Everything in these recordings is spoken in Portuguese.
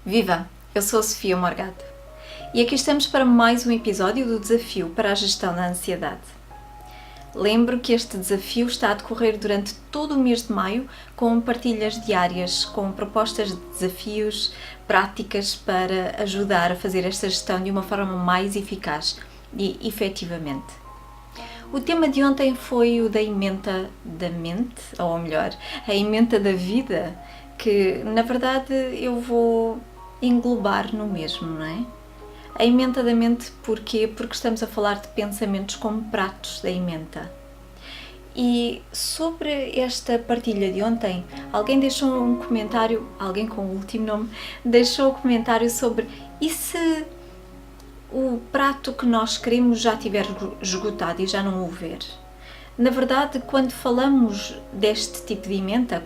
Viva! Eu sou a Sofia Morgado e aqui estamos para mais um episódio do Desafio para a Gestão da Ansiedade. Lembro que este desafio está a decorrer durante todo o mês de maio com partilhas diárias, com propostas de desafios, práticas para ajudar a fazer esta gestão de uma forma mais eficaz e efetivamente. O tema de ontem foi o da ementa da mente, ou melhor, a ementa da vida, que na verdade eu vou englobar no mesmo, não é? A ementa da mente porquê? Porque estamos a falar de pensamentos como pratos da ementa. E sobre esta partilha de ontem, alguém deixou um comentário, alguém com o último nome, deixou um comentário sobre e se o prato que nós queremos já estiver esgotado e já não o houver? Na verdade, quando falamos deste tipo de ementa,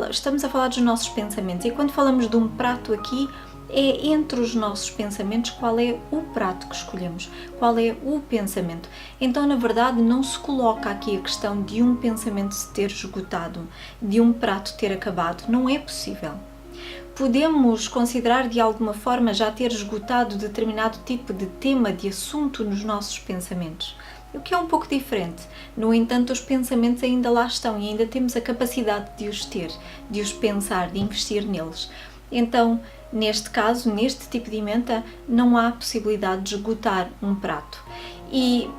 estamos a falar dos nossos pensamentos e quando falamos de um prato aqui, é entre os nossos pensamentos qual é o prato que escolhemos, qual é o pensamento. Então, na verdade, não se coloca aqui a questão de um pensamento se ter esgotado, de um prato ter acabado. Não é possível. Podemos considerar de alguma forma já ter esgotado determinado tipo de tema, de assunto nos nossos pensamentos. O que é um pouco diferente. No entanto, os pensamentos ainda lá estão e ainda temos a capacidade de os ter, de os pensar, de investir neles. Então, neste caso, neste tipo de ementa, não há possibilidade de esgotar um prato. E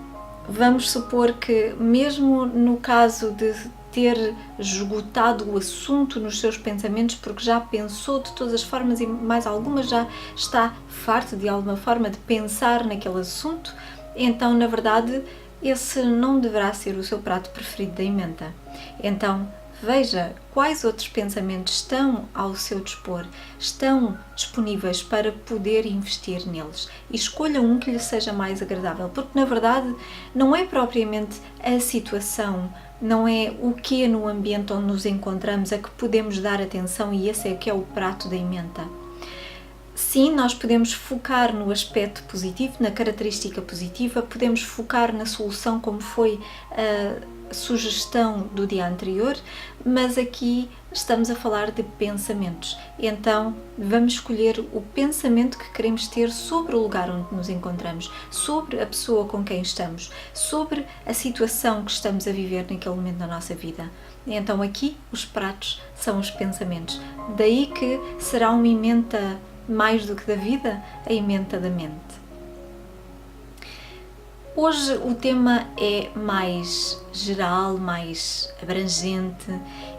vamos supor que, mesmo no caso de ter esgotado o assunto nos seus pensamentos, porque já pensou de todas as formas e mais algumas já está farto de alguma forma de pensar naquele assunto, então, na verdade, esse não deverá ser o seu prato preferido da ementa. Então, veja quais outros pensamentos estão ao seu dispor, estão disponíveis para poder investir neles e escolha um que lhe seja mais agradável, porque na verdade não é propriamente a situação, não é o que é no ambiente onde nos encontramos a que podemos dar atenção e esse é que é o prato da ementa. Sim, nós podemos focar no aspecto positivo, na característica positiva, podemos focar na solução como foi a sugestão do dia anterior, mas aqui estamos a falar de pensamentos. Então, vamos escolher o pensamento que queremos ter sobre o lugar onde nos encontramos, sobre a pessoa com quem estamos, sobre a situação que estamos a viver naquele momento da nossa vida. Então, aqui os pratos são os pensamentos. Daí que será uma ementa mais do que da vida, a ementa da mente. Hoje o tema é mais geral, mais abrangente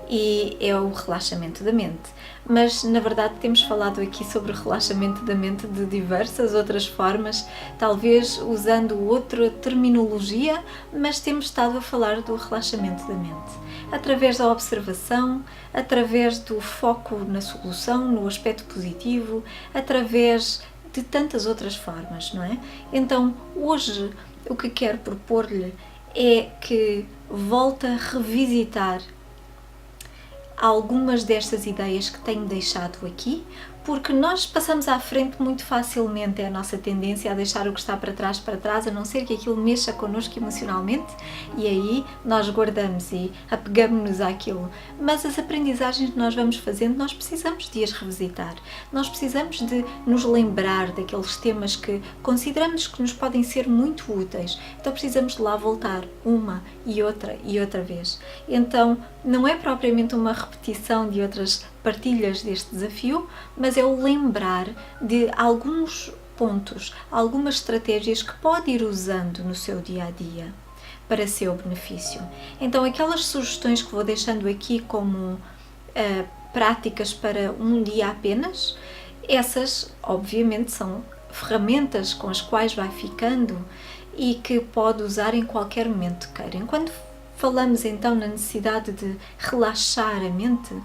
e é o relaxamento da mente. Mas na verdade temos falado aqui sobre o relaxamento da mente de diversas outras formas, talvez usando outra terminologia, mas temos estado a falar do relaxamento da mente. Através da observação, através do foco na solução, no aspecto positivo, através de tantas outras formas, não é? Então, hoje, o que quero propor-lhe é que volte a revisitar algumas destas ideias que tenho deixado aqui, porque nós passamos à frente muito facilmente, é a nossa tendência a deixar o que está para trás, a não ser que aquilo mexa connosco emocionalmente e aí nós guardamos e apegamos-nos àquilo. Mas as aprendizagens que nós vamos fazendo, nós precisamos de as revisitar, nós precisamos de nos lembrar daqueles temas que consideramos que nos podem ser muito úteis, então precisamos de lá voltar uma e outra vez. Então, não é propriamente uma repetição de outras partilhas deste desafio, mas é o lembrar de alguns pontos, algumas estratégias que pode ir usando no seu dia-a-dia para seu benefício. Então, aquelas sugestões que vou deixando aqui como práticas para um dia apenas, essas obviamente são ferramentas com as quais vai ficando e que pode usar em qualquer momento que queira. Enquanto falamos então na necessidade de relaxar a mente,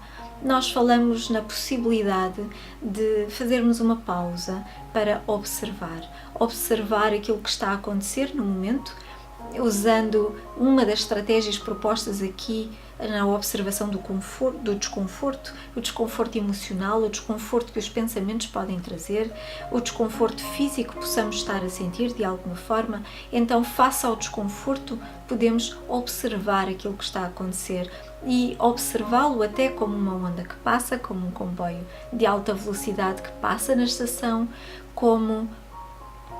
nós falamos na possibilidade de fazermos uma pausa para observar aquilo que está a acontecer no momento, usando uma das estratégias propostas aqui na observação do conforto, do desconforto, o desconforto emocional, o desconforto que os pensamentos podem trazer, o desconforto físico que possamos estar a sentir de alguma forma. Então, face ao desconforto, podemos observar aquilo que está a acontecer e observá-lo até como uma onda que passa, como um comboio de alta velocidade que passa na estação, como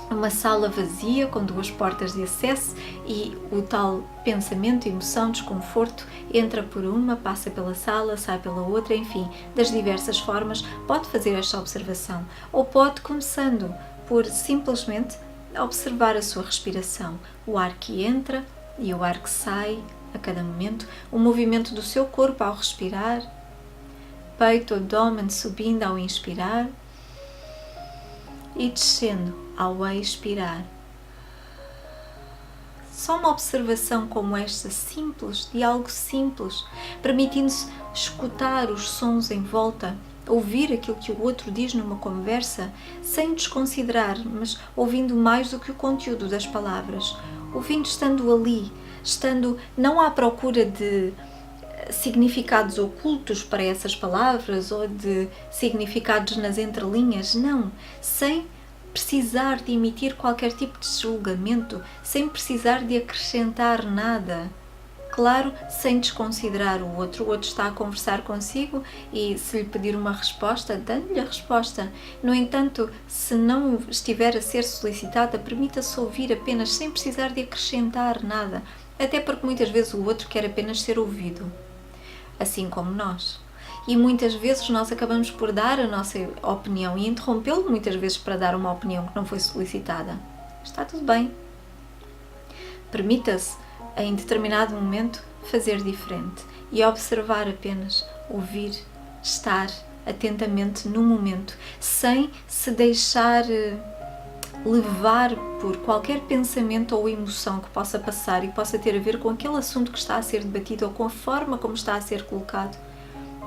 uma sala vazia com 2 portas de acesso e o tal pensamento, emoção, desconforto entra por uma, passa pela sala, sai pela outra, enfim, das diversas formas. Pode fazer esta observação ou pode, começando por simplesmente observar a sua respiração, o ar que entra e o ar que sai a cada momento, o movimento do seu corpo ao respirar, peito, abdômen subindo ao inspirar e descendo ao expirar. Só uma observação como esta, simples, de algo simples, permitindo-se escutar os sons em volta, ouvir aquilo que o outro diz numa conversa, sem desconsiderar, mas ouvindo mais do que o conteúdo das palavras, ouvindo estando ali, estando não à procura de significados ocultos para essas palavras ou de significados nas entrelinhas, não, sem precisar de emitir qualquer tipo de julgamento, sem precisar de acrescentar nada. Claro, sem desconsiderar o outro está a conversar consigo e se lhe pedir uma resposta, dando-lhe a resposta. No entanto, se não estiver a ser solicitada, permita-se ouvir apenas sem precisar de acrescentar nada, até porque muitas vezes o outro quer apenas ser ouvido, assim como nós. E muitas vezes nós acabamos por dar a nossa opinião e interrompê-lo muitas vezes para dar uma opinião que não foi solicitada. Está tudo bem. Permita-se, em determinado momento, fazer diferente e observar apenas, ouvir, estar atentamente no momento, sem se deixar levar por qualquer pensamento ou emoção que possa passar e possa ter a ver com aquele assunto que está a ser debatido ou com a forma como está a ser colocado,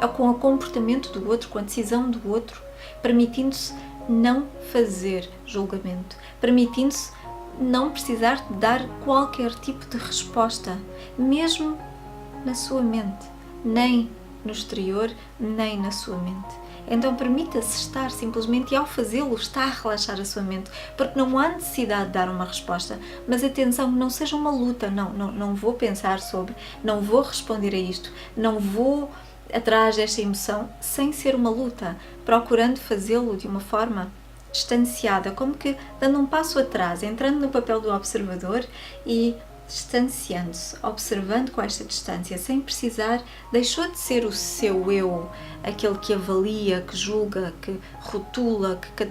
ou com o comportamento do outro, com a decisão do outro, permitindo-se não fazer julgamento, permitindo-se não precisar de dar qualquer tipo de resposta, mesmo na sua mente, nem no exterior, nem na sua mente. Então permita-se estar simplesmente, e ao fazê-lo está a relaxar a sua mente, porque não há necessidade de dar uma resposta, mas atenção, não seja uma luta, não vou pensar sobre, não vou responder a isto, não vou atrás desta emoção, sem ser uma luta, procurando fazê-lo de uma forma distanciada, como que dando um passo atrás, entrando no papel do observador e distanciando-se, observando com esta distância, sem precisar, deixou de ser o seu eu, aquele que avalia, que julga, que rotula, que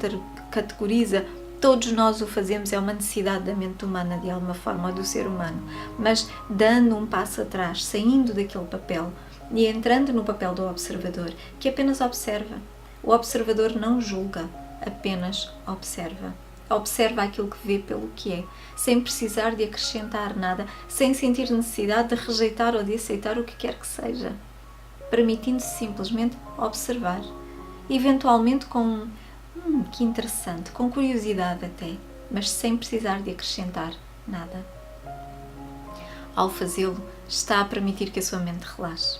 categoriza. Todos nós o fazemos, é uma necessidade da mente humana, de alguma forma, do ser humano, mas dando um passo atrás, saindo daquele papel e entrando no papel do observador, que apenas observa. O observador não julga, apenas observa. Observa aquilo que vê pelo que é, sem precisar de acrescentar nada, sem sentir necessidade de rejeitar ou de aceitar o que quer que seja, permitindo-se simplesmente observar, eventualmente com que interessante, com curiosidade até, mas sem precisar de acrescentar nada. Ao fazê-lo, está a permitir que a sua mente relaxe.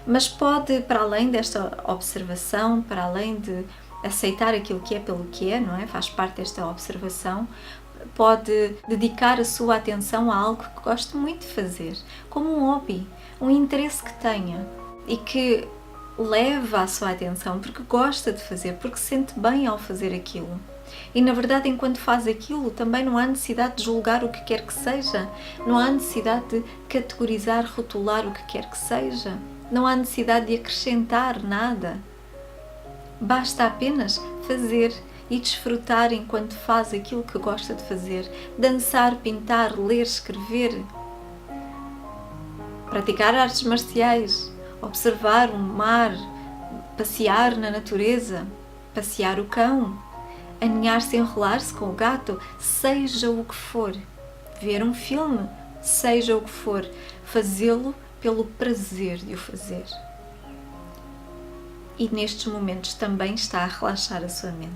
Mas pode, para além desta observação, para além de aceitar aquilo que é pelo que é, não é? Faz parte desta observação, pode dedicar a sua atenção a algo que goste muito de fazer, como um hobby, um interesse que tenha e que leva a sua atenção porque gosta de fazer, porque se sente bem ao fazer aquilo. E na verdade, enquanto faz aquilo, também não há necessidade de julgar o que quer que seja, não há necessidade de categorizar, rotular o que quer que seja, não há necessidade de acrescentar nada. Basta apenas fazer e desfrutar enquanto faz aquilo que gosta de fazer. Dançar, pintar, ler, escrever, praticar artes marciais, observar o mar, passear na natureza, passear o cão, aninhar-se, enrolar-se com o gato, seja o que for. Ver um filme, seja o que for. Fazê-lo pelo prazer de o fazer. E nestes momentos também está a relaxar a sua mente.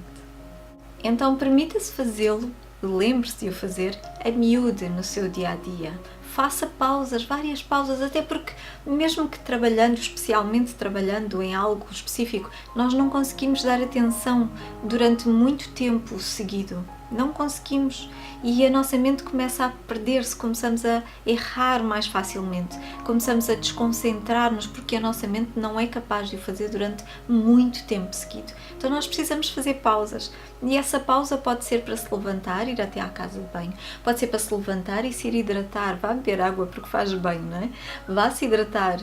Então permita-se fazê-lo, lembre-se de o fazer a miúde no seu dia-a-dia. faça pausas, várias pausas, até porque mesmo que trabalhando, especialmente trabalhando em algo específico, nós não conseguimos dar atenção durante muito tempo seguido. Não conseguimos, e a nossa mente começa a perder-se, começamos a errar mais facilmente, começamos a desconcentrar-nos porque a nossa mente não é capaz de o fazer durante muito tempo seguido. Então nós precisamos fazer pausas, e essa pausa pode ser para se levantar, ir até à casa de banho, pode ser para se levantar e se ir hidratar, vá beber água porque faz bem, não é? Vá se hidratar.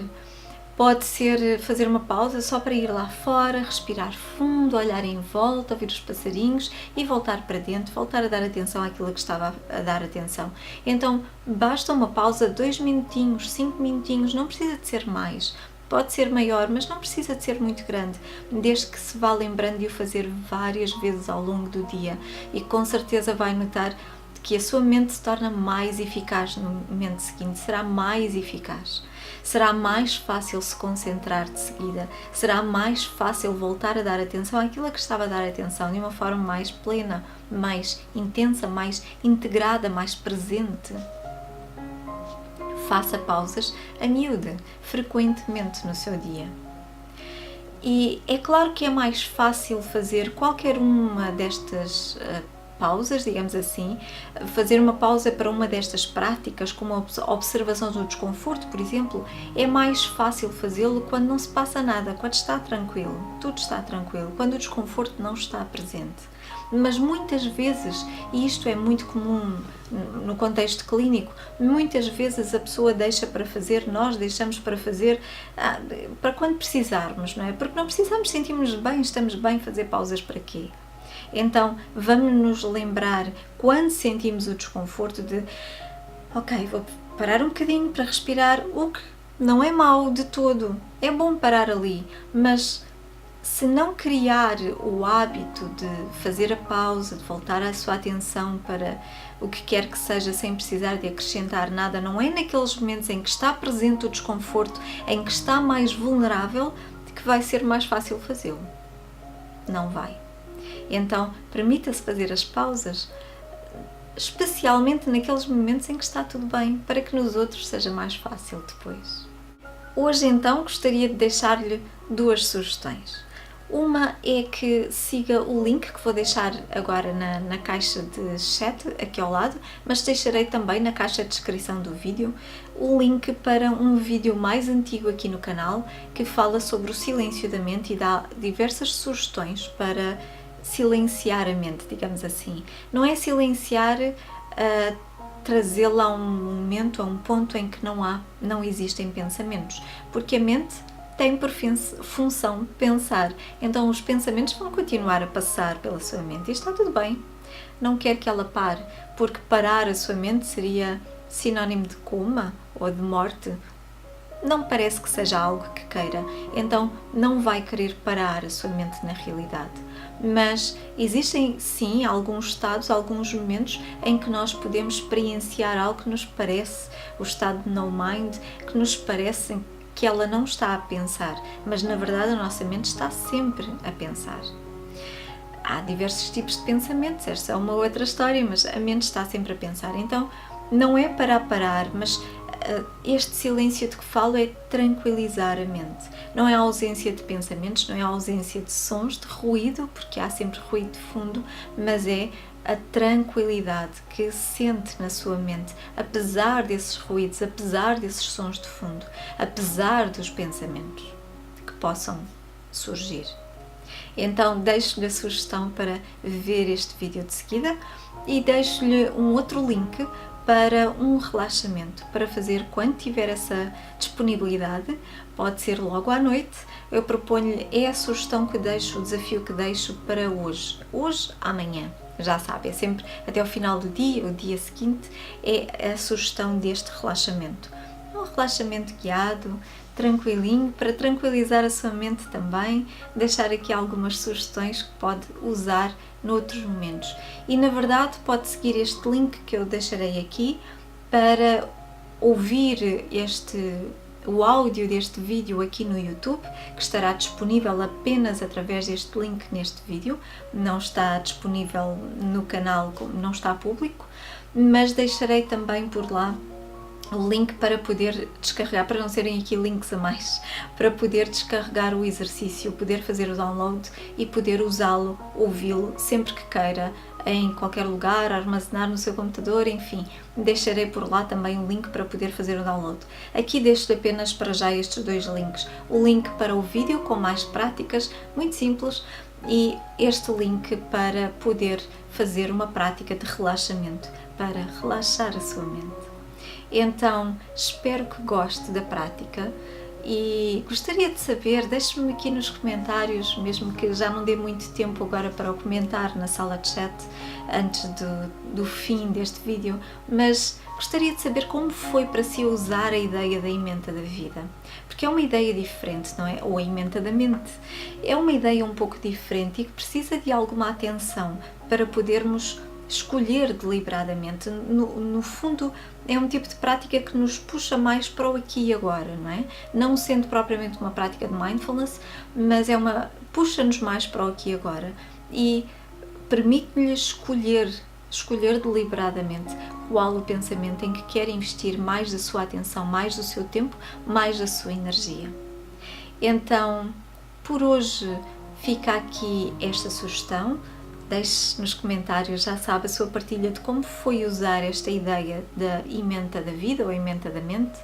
Pode ser fazer uma pausa só para ir lá fora, respirar fundo, olhar em volta, ouvir os passarinhos e voltar para dentro, voltar a dar atenção àquilo que estava a dar atenção. Então, basta uma pausa, 2 minutinhos, 5 minutinhos, não precisa de ser mais. Pode ser maior, mas não precisa de ser muito grande, desde que se vá lembrando de o fazer várias vezes ao longo do dia, e com certeza vai notar que a sua mente se torna mais eficaz no momento seguinte, será mais eficaz. Será mais fácil se concentrar de seguida, será mais fácil voltar a dar atenção àquilo a que estava a dar atenção de uma forma mais plena, mais intensa, mais integrada, mais presente. Faça pausas a miúde, frequentemente no seu dia. E é claro que é mais fácil fazer qualquer uma destas pausas, digamos assim, fazer uma pausa para uma destas práticas, como a observação do desconforto, por exemplo, é mais fácil fazê-lo quando não se passa nada, quando está tranquilo, tudo está tranquilo, quando o desconforto não está presente. Mas muitas vezes, e isto é muito comum no contexto clínico, muitas vezes a pessoa deixa para fazer, nós deixamos para fazer para quando precisarmos, não é? Porque não precisamos, sentimos bem, estamos bem, fazer pausas para quê? Então, vamos nos lembrar, quando sentimos o desconforto, de ok, vou parar um bocadinho para respirar, o que não é mau de todo, é bom parar ali, mas se não criar o hábito de fazer a pausa, de voltar a sua atenção para o que quer que seja sem precisar de acrescentar nada, não é naqueles momentos em que está presente o desconforto, em que está mais vulnerável, que vai ser mais fácil fazê-lo. Não vai. Então, permita-se fazer as pausas, especialmente naqueles momentos em que está tudo bem, para que nos outros seja mais fácil depois. Hoje, então, gostaria de deixar-lhe 2 sugestões. Uma é que siga o link que vou deixar agora na caixa de chat aqui ao lado, mas deixarei também na caixa de descrição do vídeo o link para um vídeo mais antigo aqui no canal que fala sobre o silêncio da mente e dá diversas sugestões para silenciar a mente, digamos assim. Não é silenciar, trazê-la a um momento, a um ponto em que não existem pensamentos, porque a mente tem por função pensar, então os pensamentos vão continuar a passar pela sua mente e está tudo bem. Não quer que ela pare, porque parar a sua mente seria sinónimo de coma ou de morte. Não parece que seja algo que queira, então não vai querer parar a sua mente na realidade. Mas existem sim alguns estados, alguns momentos em que nós podemos experienciar algo que nos parece, o estado de no mind, que nos parece que ela não está a pensar, mas na verdade a nossa mente está sempre a pensar. Há diversos tipos de pensamentos, esta é uma outra história, mas a mente está sempre a pensar. Então não é para parar, mas este silêncio de que falo é tranquilizar a mente. Não é a ausência de pensamentos, não é a ausência de sons, de ruído, porque há sempre ruído de fundo, mas é a tranquilidade que sente na sua mente, apesar desses ruídos, apesar desses sons de fundo, apesar dos pensamentos que possam surgir. Então deixo-lhe a sugestão para ver este vídeo de seguida e deixo-lhe um outro link para um relaxamento, para fazer quando tiver essa disponibilidade, pode ser logo à noite. Eu proponho-lhe, é a sugestão que deixo, o desafio que deixo para hoje, amanhã, já sabe, é sempre até o final do dia, o dia seguinte, é a sugestão deste relaxamento. Um relaxamento guiado, tranquilinho, para tranquilizar a sua mente também, deixar aqui algumas sugestões que pode usar noutros momentos. E na verdade pode seguir este link que eu deixarei aqui para ouvir o áudio deste vídeo aqui no YouTube, que estará disponível apenas através deste link neste vídeo, não está disponível no canal, não está público, mas deixarei também por lá o link para poder descarregar, para não serem aqui links a mais, para poder descarregar o exercício, poder fazer o download e poder usá-lo, ouvi-lo sempre que queira, em qualquer lugar, armazenar no seu computador, enfim, deixarei por lá também o link para poder fazer o download. Aqui deixo apenas para já estes dois links, o link para o vídeo com mais práticas, muito simples, e este link para poder fazer uma prática de relaxamento, para relaxar a sua mente. Então, espero que goste da prática e gostaria de saber, deixe-me aqui nos comentários, mesmo que já não dê muito tempo agora para o comentar na sala de chat antes do fim deste vídeo, mas gostaria de saber como foi para si usar a ideia da ementa da vida, porque é uma ideia diferente, não é? Ou a ementa da mente. É uma ideia um pouco diferente e que precisa de alguma atenção para podermos escolher deliberadamente. No fundo, é um tipo de prática que nos puxa mais para o aqui e agora, não é? Não sendo propriamente uma prática de mindfulness, mas puxa-nos mais para o aqui e agora e permite-lhe escolher deliberadamente qual o pensamento em que quer investir mais da sua atenção, mais do seu tempo, mais da sua energia. Então, por hoje fica aqui esta sugestão. Deixe nos comentários, já sabe, a sua partilha de como foi usar esta ideia da ementa da vida ou ementa da mente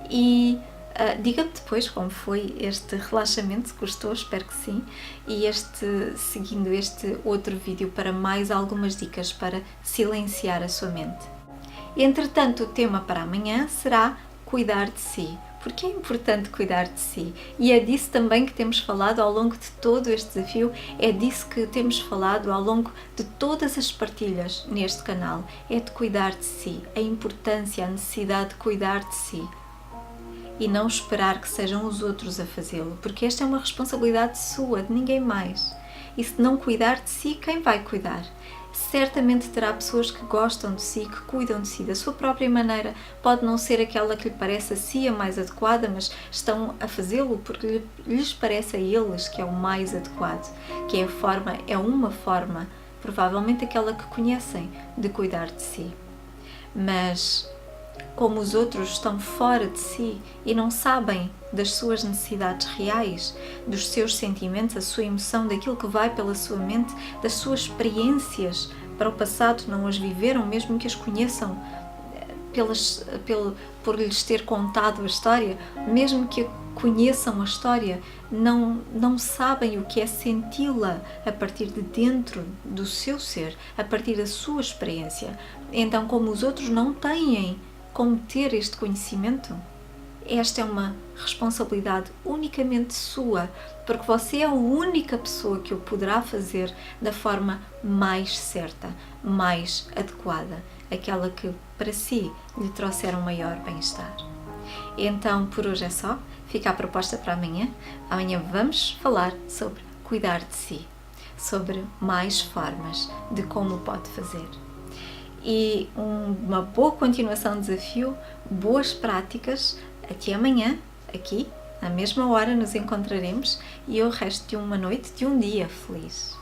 e diga-me depois como foi este relaxamento, se gostou, espero que sim, e seguindo este outro vídeo para mais algumas dicas para silenciar a sua mente. Entretanto, o tema para amanhã será cuidar de si. Porque é importante cuidar de si e é disso também que temos falado ao longo de todo este desafio, é disso que temos falado ao longo de todas as partilhas neste canal, é de cuidar de si, a importância, a necessidade de cuidar de si e não esperar que sejam os outros a fazê-lo, porque esta é uma responsabilidade sua, de ninguém mais. E se não cuidar de si, quem vai cuidar? Certamente terá pessoas que gostam de si, que cuidam de si da sua própria maneira. Pode não ser aquela que lhe parece a si a mais adequada, mas estão a fazê-lo porque lhes parece a eles que é o mais adequado, que é uma forma, provavelmente aquela que conhecem, de cuidar de si. Mas como os outros estão fora de si e não sabem das suas necessidades reais, dos seus sentimentos, a sua emoção, daquilo que vai pela sua mente, das suas experiências para o passado, não as viveram, mesmo que as conheçam por lhes ter contado a história, mesmo que conheçam a história, não sabem o que é senti-la a partir de dentro do seu ser, a partir da sua experiência. Então, como os outros não têm como ter este conhecimento, esta é uma responsabilidade unicamente sua, porque você é a única pessoa que o poderá fazer da forma mais certa, mais adequada, aquela que para si lhe trouxer um maior bem-estar. Então, por hoje é só, fica a proposta para amanhã. Amanhã vamos falar sobre cuidar de si, sobre mais formas de como o pode fazer. E uma boa continuação do desafio, boas práticas. Até amanhã, aqui, na mesma hora, nos encontraremos e o resto de uma noite, de um dia feliz.